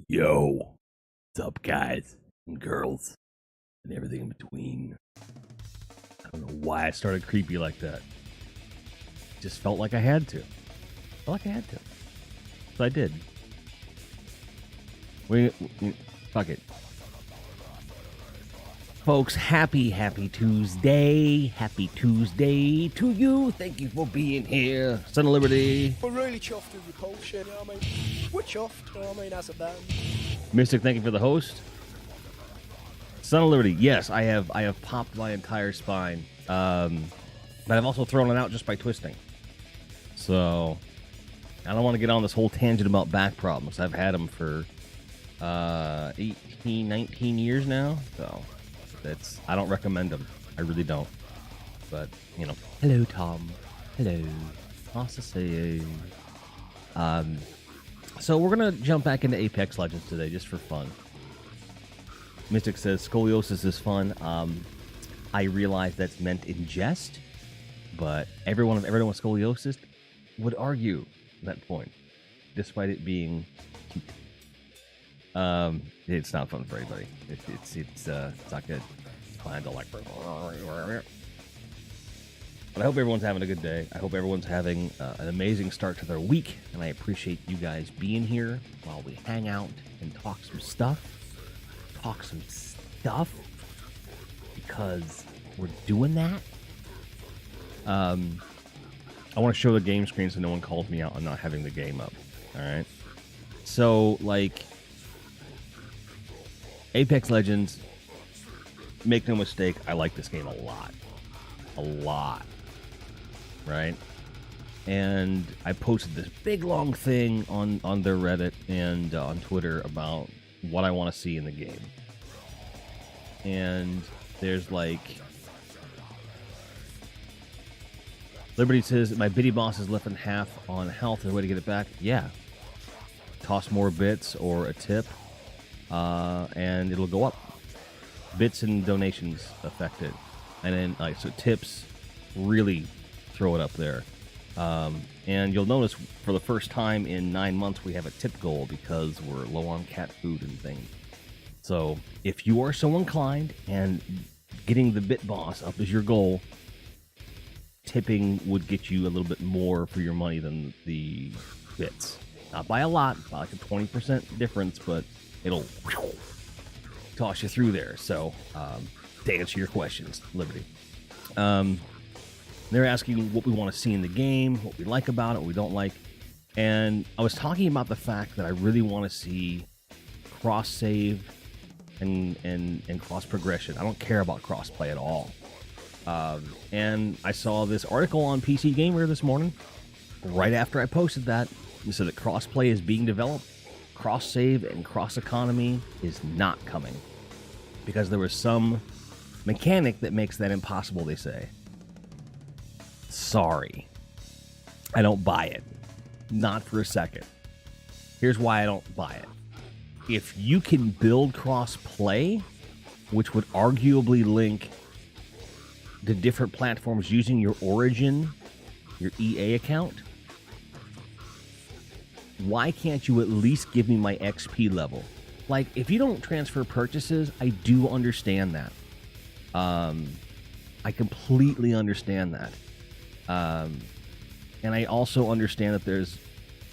Yo, what's up, guys and girls and everything in between? I don't know why I started creepy like that. Just felt like I had to. So I did. Fuck it. Folks, happy Tuesday. Happy Tuesday to you. Thank you for being here. Son of Liberty. We're really chuffed with the post shit, you know what I mean? We're chuffed, you know what I mean, as a band. Mystic, thank you for the host. Son of Liberty, yes, I have popped my entire spine. But I've also thrown it out just by twisting. So, I don't want to get on this whole tangent about back problems. I've had them for 18, 19 years now. So, I don't recommend them. I really don't. But, you know. Hello, Tom. Hello. Nice to see you. So we're going to jump back into Apex Legends today just for fun. Mystic says, scoliosis is fun. I realize that's meant in jest, but everyone with scoliosis would argue that point, despite it being cute. It's not fun for anybody. It's not good. It's like... But I hope everyone's having a good day. I hope everyone's having an amazing start to their week, and I appreciate you guys being here while we hang out and talk some stuff, because we're doing that. I want to show the game screen so no one calls me out on not having the game up. All right. So, like, Apex Legends, make no mistake, I like this game a lot. Right? And I posted this big long thing on their Reddit and on Twitter about what I want to see in the game. And there's like... Liberty says, my biddy boss is left in half on health. Is there a way to get it back? Yeah. Toss more bits or a tip, and it'll go up. Bits and donations affect it. And then, like, so tips really throw it up there. And you'll notice for the first time in 9 months, we have a tip goal because we're low on cat food and things. So if you are so inclined and getting the bit boss up is your goal, tipping would get you a little bit more for your money than the bits. Not by a lot, by like a 20% difference, but it'll toss you through there. So, to answer your questions, Liberty. They're asking what we want to see in the game, what we like about it, what we don't like. And I was talking about the fact that I really want to see cross-save and cross-progression. I don't care about cross-play at all. And I saw this article on PC Gamer this morning, right after I posted that. It said that cross-play is being developed. Cross-save and cross-economy is not coming, because there was some mechanic that makes that impossible, they say. Sorry. I don't buy it. Not for a second. Here's why I don't buy it. If you can build cross-play, which would arguably link to different platforms using your Origin, your EA account, why can't you at least give me my XP level? Like, if you don't transfer purchases, I do understand that. I completely understand that. And I also understand that there's,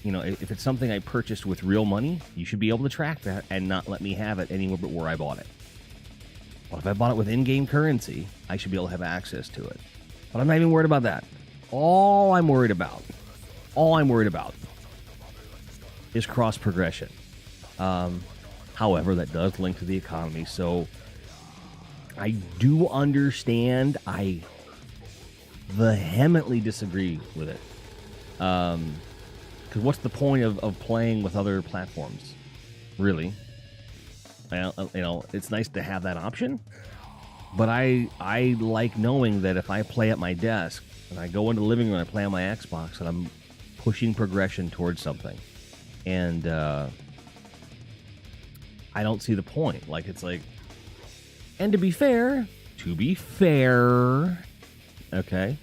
you know, if it's something I purchased with real money, you should be able to track that and not let me have it anywhere but where I bought it. But if I bought it with in-game currency, I should be able to have access to it. But I'm not even worried about that. All I'm worried about is cross-progression. However, that does link to the economy, so I do understand. I vehemently disagree with it. Because what's the point of playing with other platforms? Really? You know, it's nice to have that option, but I like knowing that if I play at my desk and I go into the living room and I play on my Xbox, and I'm pushing progression towards something. And I don't see the point. Like, it's like... And to be fair, okay,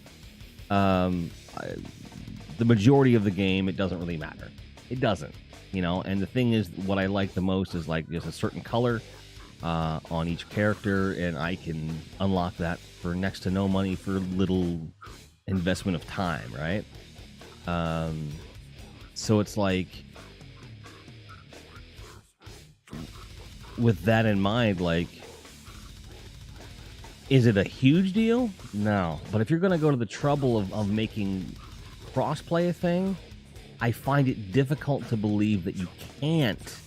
the majority of the game, it doesn't really matter. It doesn't. you know. And the thing is, what I like the most is like just a certain color on each character, and I can unlock that for next to no money for little investment of time, right? So it's like, with that in mind, like, is it a huge deal? No. But if you're going to go to the trouble of making crossplay a thing, I find it difficult to believe that you can't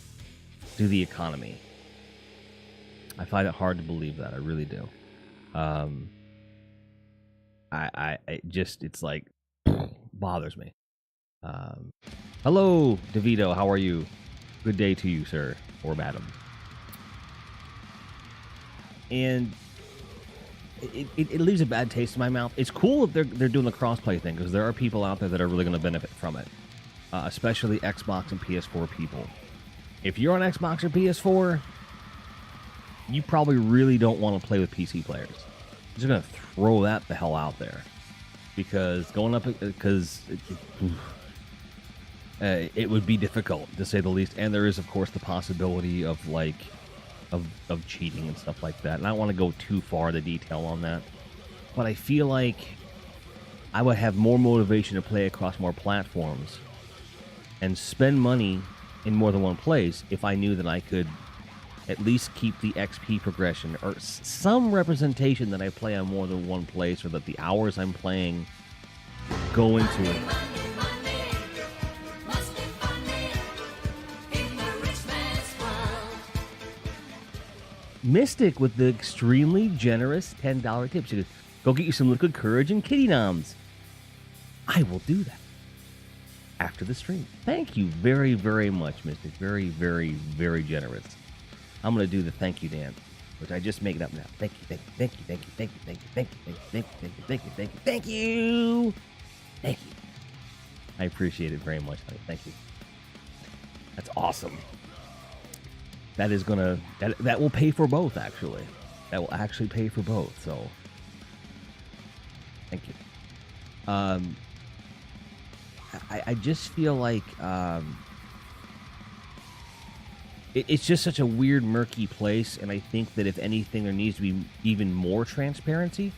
do the economy. I find it hard to believe that. I really do. It's like, bothers me. Hello, DeVito. How are you? Good day to you, sir or madam. And it leaves a bad taste in my mouth. It's cool if they're doing the crossplay thing, because there are people out there that are really going to benefit from it, especially Xbox and PS4 people. If you're on Xbox or PS4, you probably really don't want to play with PC players. I'm just going to throw that the hell out there, because it would be difficult, to say the least. And there is, of course, the possibility of of cheating and stuff like that. And I don't want to go too far into detail on that, but I feel like I would have more motivation to play across more platforms and spend money in more than one place if I knew that I could at least keep the XP progression or some representation that I play on more than one place, or that the hours I'm playing go into it. Mystic with the extremely generous $10 tip. She goes, go get you some liquid courage and kitty noms. I will do that after the stream. Thank you very, very much, Mystic. Very, very, very generous. I'm going to do the thank you dance, which I just make it up now. Thank you, thank you, thank you, thank you, thank you, thank you, thank you, thank you, thank you, thank you, thank you, thank you, thank you. I appreciate it very much, honey. Thank you. That's awesome. That is gonna that will pay for both, actually. That will actually pay for both. So, thank you. I just feel like it's just such a weird, murky place, and I think that if anything, there needs to be even more transparency.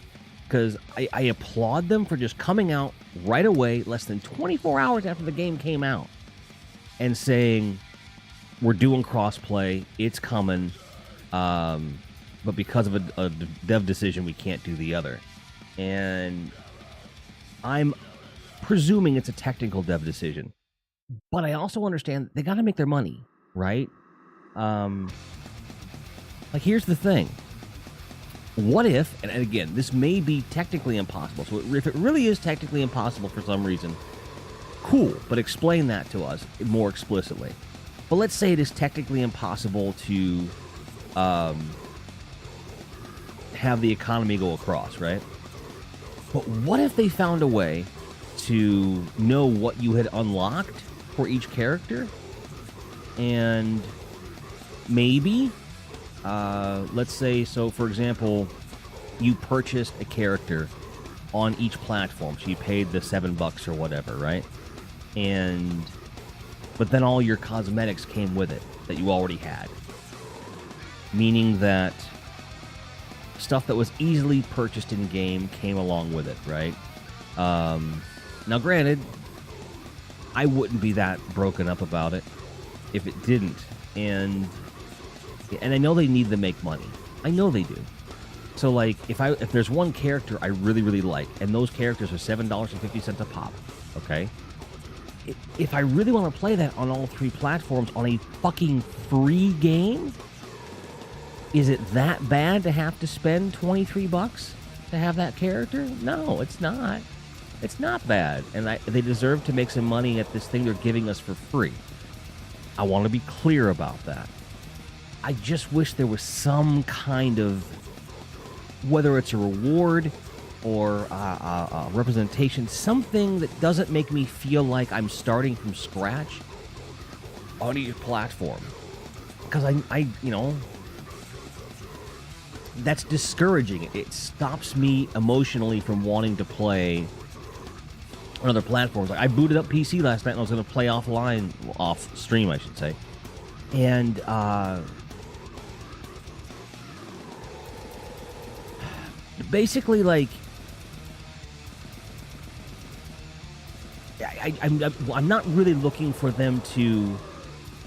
Because I applaud them for just coming out right away, less than 24 hours after the game came out, and saying, we're doing crossplay, it's coming, but because of a dev decision, we can't do the other. And I'm presuming it's a technical dev decision, but I also understand they got to make their money, right? Like, here's the thing. What if, and again, this may be technically impossible, so if it really is technically impossible for some reason, cool, but explain that to us more explicitly. But let's say it is technically impossible to have the economy go across, right? But what if they found a way to know what you had unlocked for each character? And maybe, let's say, so for example, you purchased a character on each platform. So you paid the $7 or whatever, right? But then all your cosmetics came with it that you already had. Meaning that stuff that was easily purchased in-game came along with it, right? Now, granted, I wouldn't be that broken up about it if it didn't. And I know they need to make money. I know they do. So, like, if there's one character I really, really like, and those characters are $7.50 a pop, okay? If I really want to play that on all three platforms on a fucking free game, is it that bad to have to spend $23 to have that character? No, it's not. It's not bad. And they deserve to make some money at this thing they're giving us for free. I want to be clear about that. I just wish there was some kind of, whether it's a reward or representation, something that doesn't make me feel like I'm starting from scratch on each platform. Because I that's discouraging. It stops me emotionally from wanting to play on other platforms. Like I booted up PC last night and I was going to play off stream, I should say. And basically, like, I'm not really looking for them to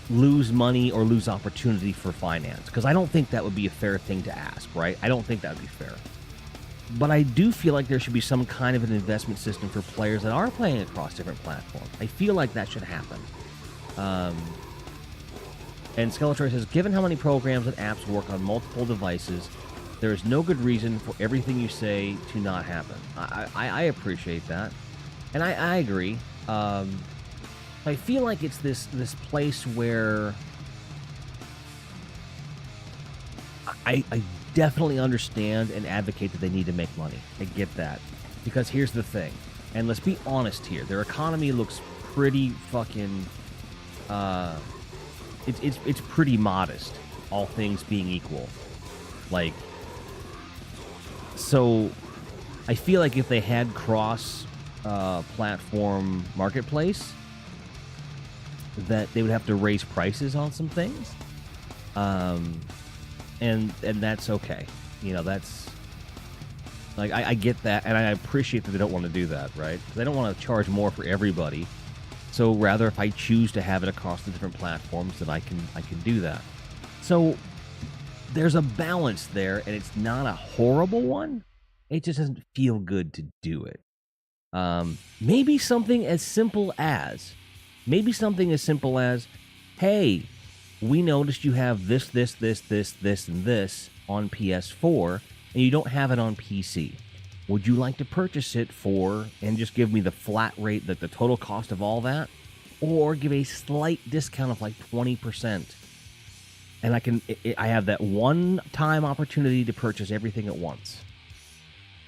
lose money or lose opportunity for finance, because I don't think that would be a fair thing to ask, right? I don't think that would be fair. But I do feel like there should be some kind of an investment system for players that are playing across different platforms. I feel like that should happen. And Skeletor says, given how many programs and apps work on multiple devices, there is no good reason for everything you say to not happen. I appreciate that. And I agree. I feel like it's this place where I definitely understand and advocate that they need to make money. I get that. Because here's the thing, and let's be honest here, their economy looks pretty fucking it's pretty modest, all things being equal. Like, so I feel like if they had cross platform marketplace, that they would have to raise prices on some things, and that's okay. You know, that's like I get that, and I appreciate that they don't want to do that, right? They don't want to charge more for everybody. So rather, if I choose to have it across the different platforms, then I can do that. So there's a balance there, and it's not a horrible one. It just doesn't feel good to do it. Maybe something as simple as, hey, we noticed you have this, and this on PS4, and you don't have it on PC. Would you like to purchase it for, and just give me the flat rate, that the total cost of all that, or give a slight discount of like 20%? And I have that one-time opportunity to purchase everything at once.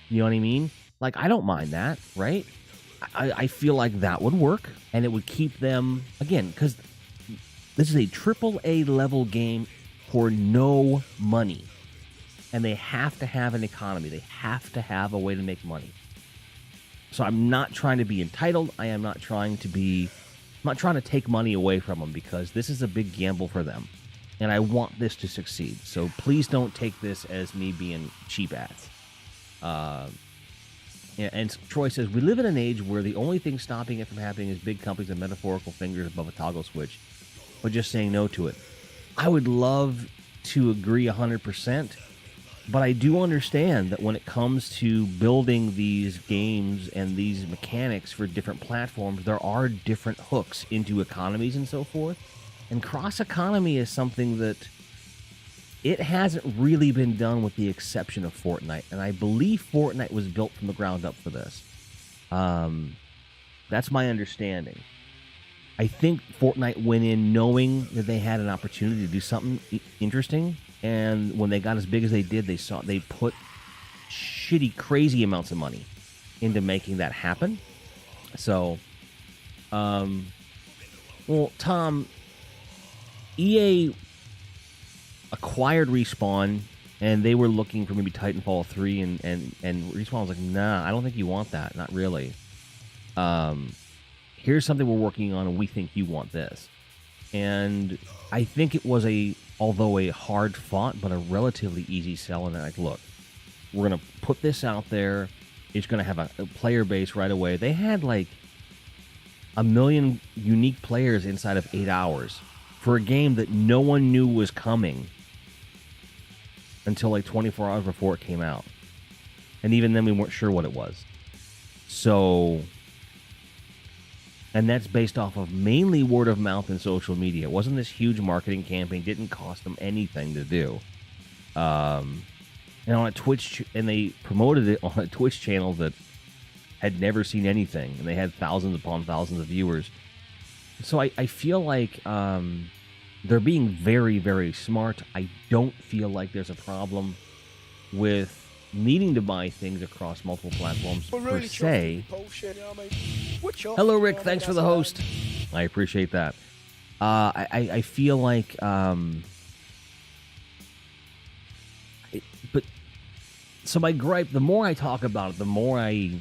You know what I mean? Like, I don't mind that, right? I feel like that would work, and it would keep them, again, because this is a AAA level game for no money. And they have to have an economy. They have to have a way to make money. So I'm not trying to be entitled. I'm not trying to take money away from them, because this is a big gamble for them. And I want this to succeed. So please don't take this as me being cheap ass. And Troy says, we live in an age where the only thing stopping it from happening is big companies and metaphorical fingers above a toggle switch, but just saying no to it. I would love to agree 100%, but I do understand that when it comes to building these games and these mechanics for different platforms, there are different hooks into economies and so forth. And cross-economy is something that it hasn't really been done, with the exception of Fortnite. And I believe Fortnite was built from the ground up for this. That's my understanding. I think Fortnite went in knowing that they had an opportunity to do something interesting. And when they got as big as they did, they put shitty, crazy amounts of money into making that happen. So, well, Tom, EA acquired Respawn, and they were looking for maybe Titanfall 3, and Respawn was like, nah, I don't think you want that. Not really. Here's something we're working on, and we think you want this. And I think it was although a hard fought, but a relatively easy sell. And they're like, look, we're going to put this out there. It's going to have a player base right away. They had like 1 million unique players inside of 8 hours for a game that no one knew was coming until like 24 hours before it came out. And even then, we weren't sure what it was. So, and that's based off of mainly word of mouth and social media. It wasn't this huge marketing campaign. Didn't cost them anything to do. And on a Twitch, and they promoted it on a Twitch channel that had never seen anything, and they had thousands upon thousands of viewers. So I feel like they're being very, very smart. I don't feel like there's a problem with needing to buy things across multiple platforms per se. Hello, Rick. Thanks for the host. I appreciate that. I feel like, but so my gripe, the more I talk about it, the more I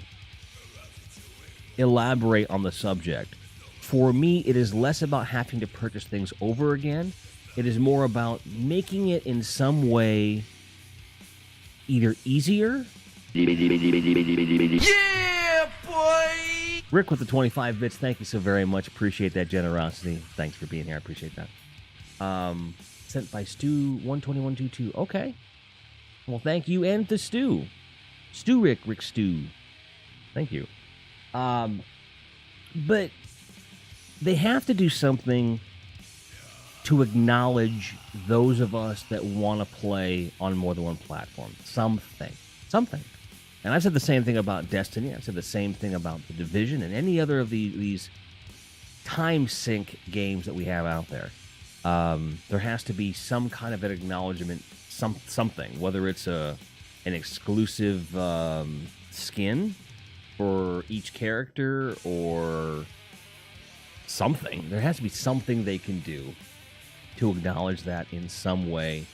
elaborate on the subject. For me, it is less about having to purchase things over again. It is more about making it in some way either easier. Yeah, boy! Rick with the 25 bits, thank you so very much. Appreciate that generosity. Thanks for being here. I appreciate that. Sent by Stu12122. Okay. Well, thank you, and to Stu. Rick Stu. Thank you. But they have to do something to acknowledge those of us that want to play on more than one platform. Something. And I've said the same thing about Destiny. I've said the same thing about The Division and any other of these time sink games that we have out there. There has to be some kind of an acknowledgement, something, whether it's an exclusive skin for each character or something. There has to be something they can do to acknowledge that in some way,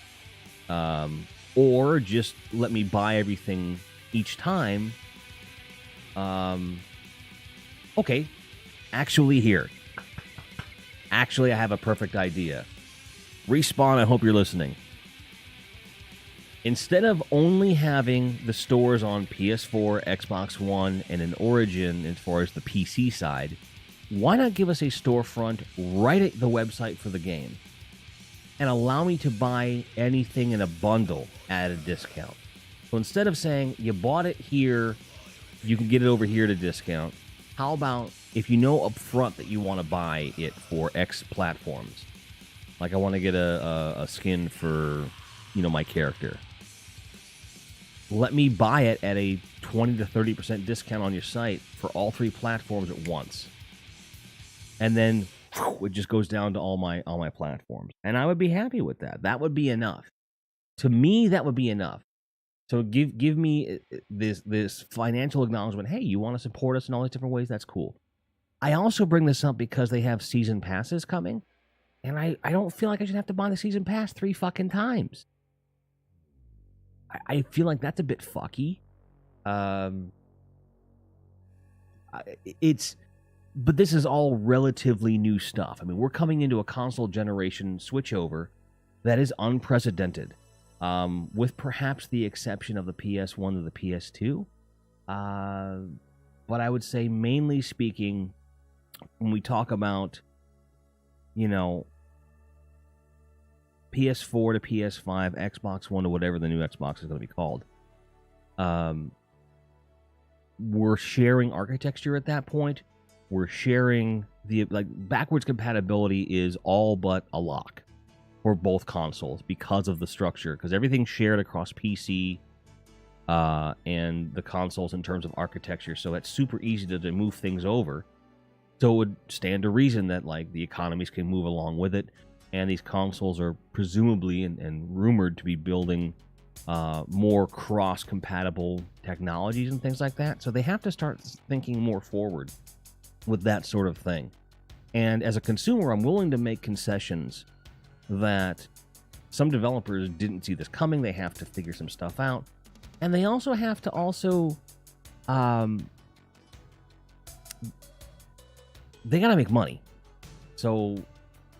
or just let me buy everything each time. Okay, actually, I have a perfect idea. Respawn, I hope you're listening. Instead of only having the stores on PS4, Xbox One, and an Origin as far as the PC side, why not give us a storefront right at the website for the game and allow me to buy anything in a bundle at a discount? So instead of saying you bought it here, you can get it over here at a discount, how about if you know up front that you want to buy it for X platforms? Like I want to get a skin for, my character. Let me buy it at a 20 to 30% discount on your site for all 3 platforms at once. And then it just goes down to all my platforms. And I would be happy with that. That would be enough. To me, that would be enough. So give me this financial acknowledgement. Hey, you want to support us in all these different ways? That's cool. I also bring this up because they have season passes coming. And I don't feel like I should have to buy the season pass 3 fucking times. I feel like that's a bit fucky. But this is all relatively new stuff. I mean, we're coming into a console generation switchover that is unprecedented, with perhaps the exception of the PS1 to the PS2. But I would say, mainly speaking, when we talk about, PS4 to PS5, Xbox One to whatever the new Xbox is going to be called, we're sharing architecture at that point. We're sharing backwards compatibility is all but a lock for both consoles because of the structure, because everything's shared across PC and the consoles in terms of architecture. So it's super easy to move things over. So it would stand to reason that the economies can move along with it. And these consoles are presumably and rumored to be building more cross-compatible technologies and things like that. So they have to start thinking more forward with that sort of thing. And as a consumer, I'm willing to make concessions that some developers didn't see this coming. They have to figure some stuff out. And they also have to they got to make money. So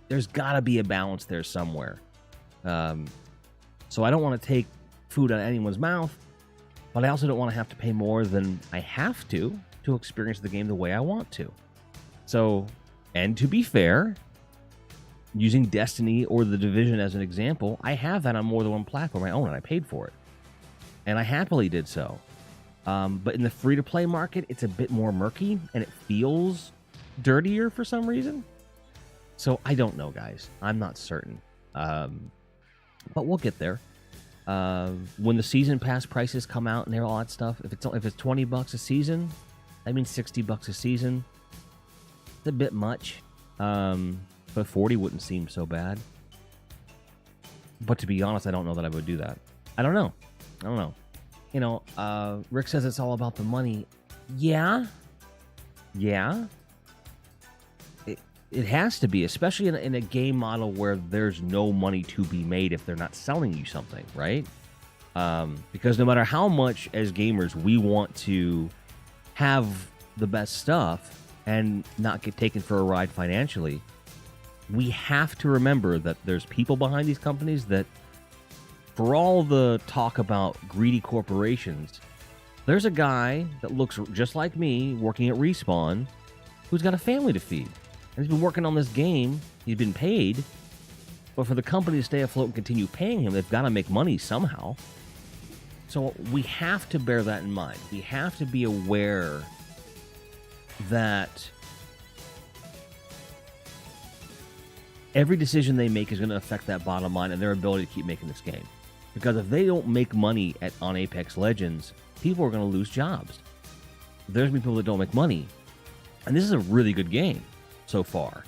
there's got to be a balance there somewhere. So I don't want to take food out of anyone's mouth, but I also don't want to have to pay more than I have to experience the game the way I want to. So, and to be fair, using Destiny or The Division as an example, I have that on more than one platform. I own it. I paid for it. And I happily did so. But in the free-to-play market, it's a bit more murky, and it feels dirtier for some reason. So I don't know, guys. I'm not certain. But we'll get there. When the season pass prices come out and all that stuff, if it's $20 a season, that means $60 a season. It's a bit much. But 40 wouldn't seem so bad. But to be honest, I don't know that I would do that. I don't know. Rick says it's all about the money. Yeah. It has to be, especially in a game model where there's no money to be made if they're not selling you something, right? Because no matter how much as gamers we want to have the best stuff and not get taken for a ride financially, we have to remember that there's people behind these companies that, for all the talk about greedy corporations, there's a guy that looks just like me working at Respawn who's got a family to feed. And he's been working on this game. He's been paid. But for the company to stay afloat and continue paying him, they've got to make money somehow. So we have to bear that in mind. We have to be aware that every decision they make is going to affect that bottom line and their ability to keep making this game. Because if they don't make money on Apex Legends, people are going to lose jobs. There's going to be people that don't make money. And this is a really good game so far.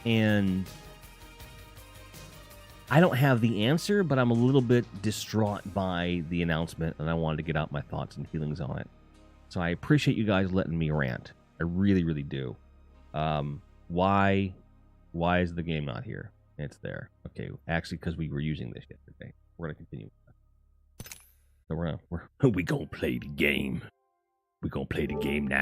And I don't have the answer, but I'm a little bit distraught by the announcement, and I wanted to get out my thoughts and feelings on it. So I appreciate you guys letting me rant. I really, really do. Why is the game not here? It's there. Okay, actually, because we were using this yesterday. We're gonna continue. So we gonna play the game. We're gonna play the game now.